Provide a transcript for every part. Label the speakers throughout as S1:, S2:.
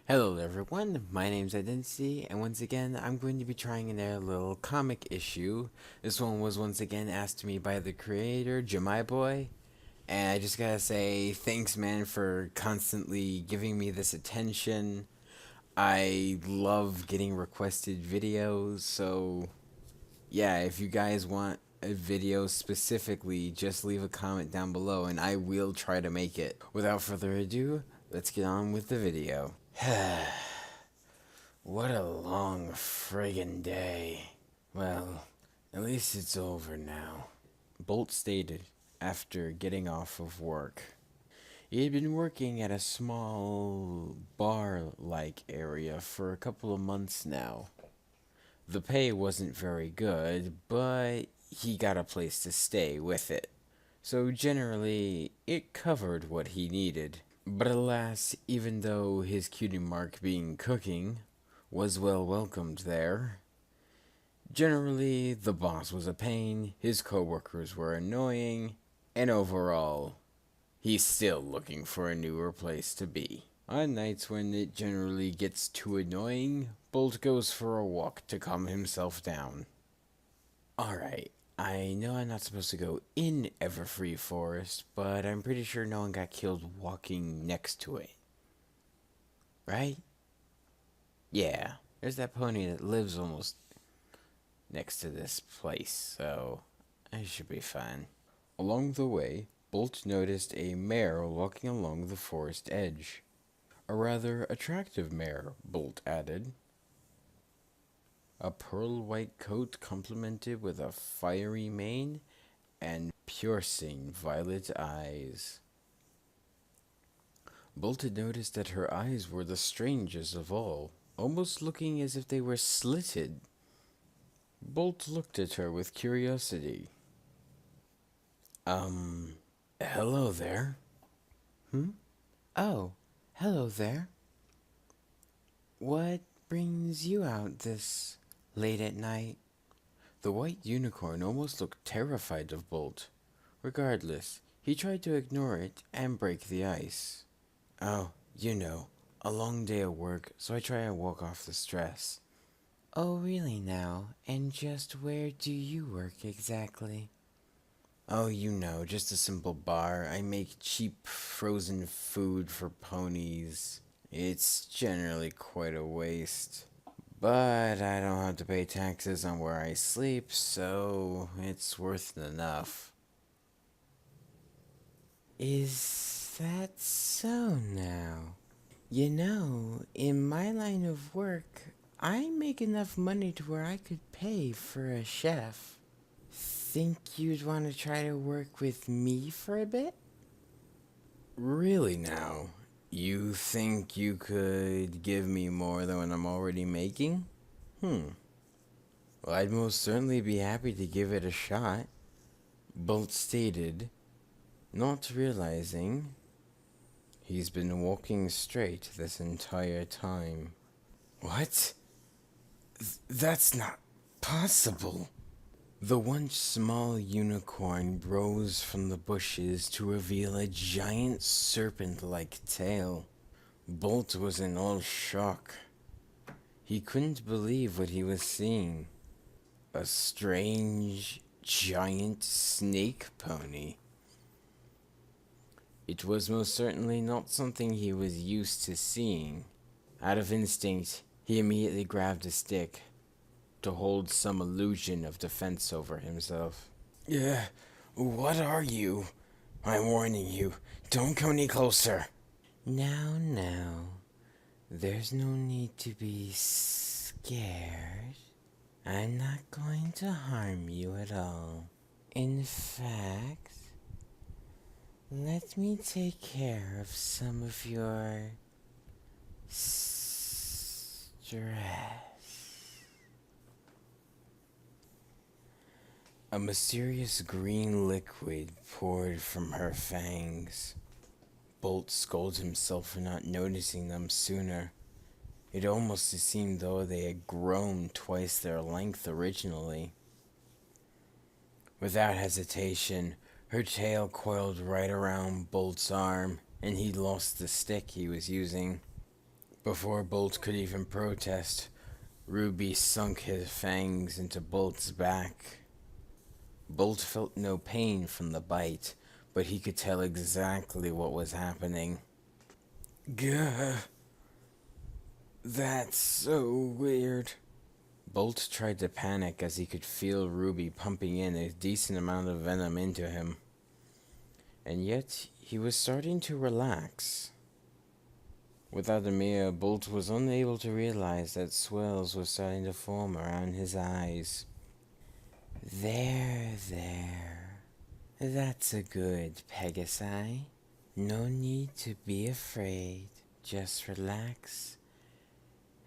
S1: Hello everyone, my name's Identity, and once again, I'm going to be trying a little comic issue. This one was once again asked to me by the creator, Jemai Boy, and I just gotta say, thanks man for constantly giving me this attention. I love getting requested videos, so yeah, if you guys want a video specifically, just leave a comment down below and I will try to make it. Without further ado, let's get on with the video. What a long friggin' day. Well, at least it's over now. Bolt stated after getting off of work. He had been working at a small bar-like area for a couple of months now. The pay wasn't very good, but he got a place to stay with it. So generally, it covered what he needed. But alas, even though his cutie mark being cooking was well welcomed there, generally the boss was a pain, his coworkers were annoying, and overall, he's still looking for a newer place to be. On nights when it generally gets too annoying, Bolt goes for a walk to calm himself down. Alright, I know I'm not supposed to go in Everfree Forest, but I'm pretty sure no one got killed walking next to it. Right? Yeah, there's that pony that lives almost next to this place, so I should be fine. Along the way, Bolt noticed a mare walking along the forest edge. A rather attractive mare, Bolt added. A pearl white coat complemented with a fiery mane and piercing violet eyes. Bolt had noticed that her eyes were the strangest of all, almost looking as if they were slitted. Bolt looked at her with curiosity. Hello there. Oh, hello there. What brings you out this late at night? The white unicorn almost looked terrified of Bolt. Regardless, he tried to ignore it and break the ice. Oh, a long day of work, so I try and walk off the stress. Oh, really now? And just where do you work exactly? Oh, just a simple bar. I make cheap frozen food for ponies. It's generally quite a waste. But I don't have to pay taxes on where I sleep, so it's worth enough. Is that so now? In my line of work, I make enough money to where I could pay for a chef. Think you'd want to try to work with me for a bit? Really now? You think you could give me more than what I'm already making? Well, I'd most certainly be happy to give it a shot, Bolt stated, not realizing he's been walking straight this entire time. What? That's not possible. The once small unicorn rose from the bushes to reveal a giant serpent-like tail. Bolt was in all shock. He couldn't believe what he was seeing. A strange, giant snake pony. It was most certainly not something he was used to seeing. Out of instinct, he immediately grabbed a stick to hold some illusion of defense over himself. Yeah, what are you? I'm warning you, don't come any closer. Now, there's no need to be scared. I'm not going to harm you at all. In fact, let me take care of some of your stress. A mysterious green liquid poured from her fangs. Bolt scolded himself for not noticing them sooner. It almost seemed though they had grown twice their length originally. Without hesitation, her tail coiled right around Bolt's arm, and he lost the stick he was using. Before Bolt could even protest, Ruby sunk his fangs into Bolt's back. Bolt felt no pain from the bite, but he could tell exactly what was happening. Gah, that's so weird. Bolt tried to panic as he could feel Ruby pumping in a decent amount of venom into him. And yet, he was starting to relax. Without Amir, Bolt was unable to realize that swells were starting to form around his eyes. There. That's a good, Pegasi. No need to be afraid. Just relax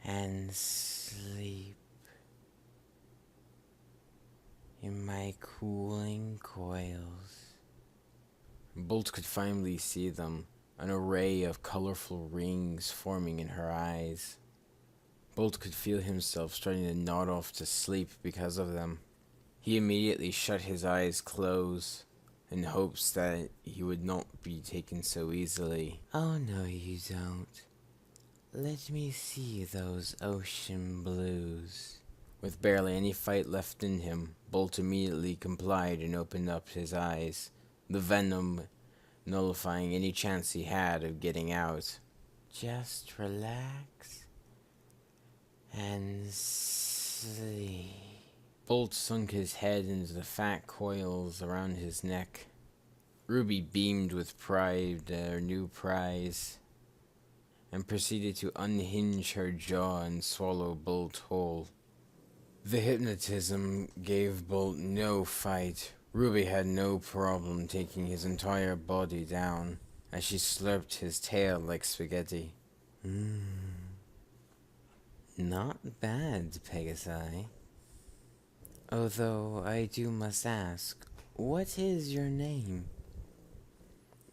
S1: and sleep in my cooling coils. Bolt could finally see them, an array of colorful rings forming in her eyes. Bolt could feel himself starting to nod off to sleep because of them. He immediately shut his eyes closed in hopes that he would not be taken so easily. Oh no, you don't. Let me see those ocean blues. With barely any fight left in him, Bolt immediately complied and opened up his eyes, the venom nullifying any chance he had of getting out. Just relax and sleep. Bolt sunk his head into the fat coils around his neck. Ruby beamed with pride at her new prize and proceeded to unhinge her jaw and swallow Bolt whole. The hypnotism gave Bolt no fight. Ruby had no problem taking his entire body down as she slurped his tail like spaghetti. Not bad, Pegasi. Although I must ask, what is your name?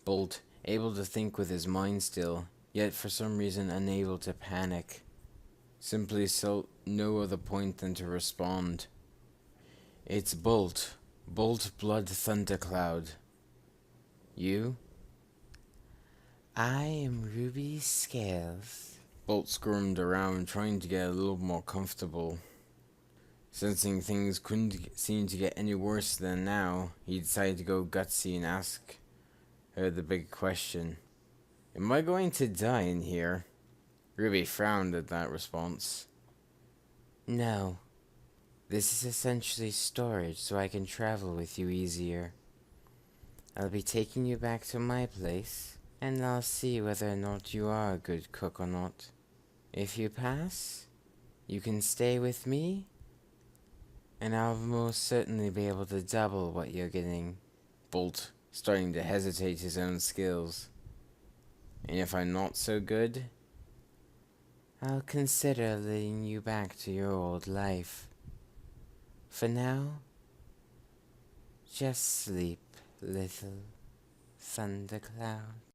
S1: Bolt, able to think with his mind still, yet for some reason unable to panic, simply saw no other point than to respond. It's Bolt. Bolt Blood Thundercloud. You? I am Ruby Scales. Bolt squirmed around, trying to get a little more comfortable. Sensing things couldn't seem to get any worse than now, he decided to go gutsy and ask her the big question. Am I going to die in here? Ruby frowned at that response. No. This is essentially storage so I can travel with you easier. I'll be taking you back to my place, and I'll see whether or not you are a good cook or not. If you pass, you can stay with me, and I'll most certainly be able to double what you're getting. Bolt, starting to hesitate his own skills. And if I'm not so good, I'll consider leading you back to your old life. For now, just sleep, little thundercloud.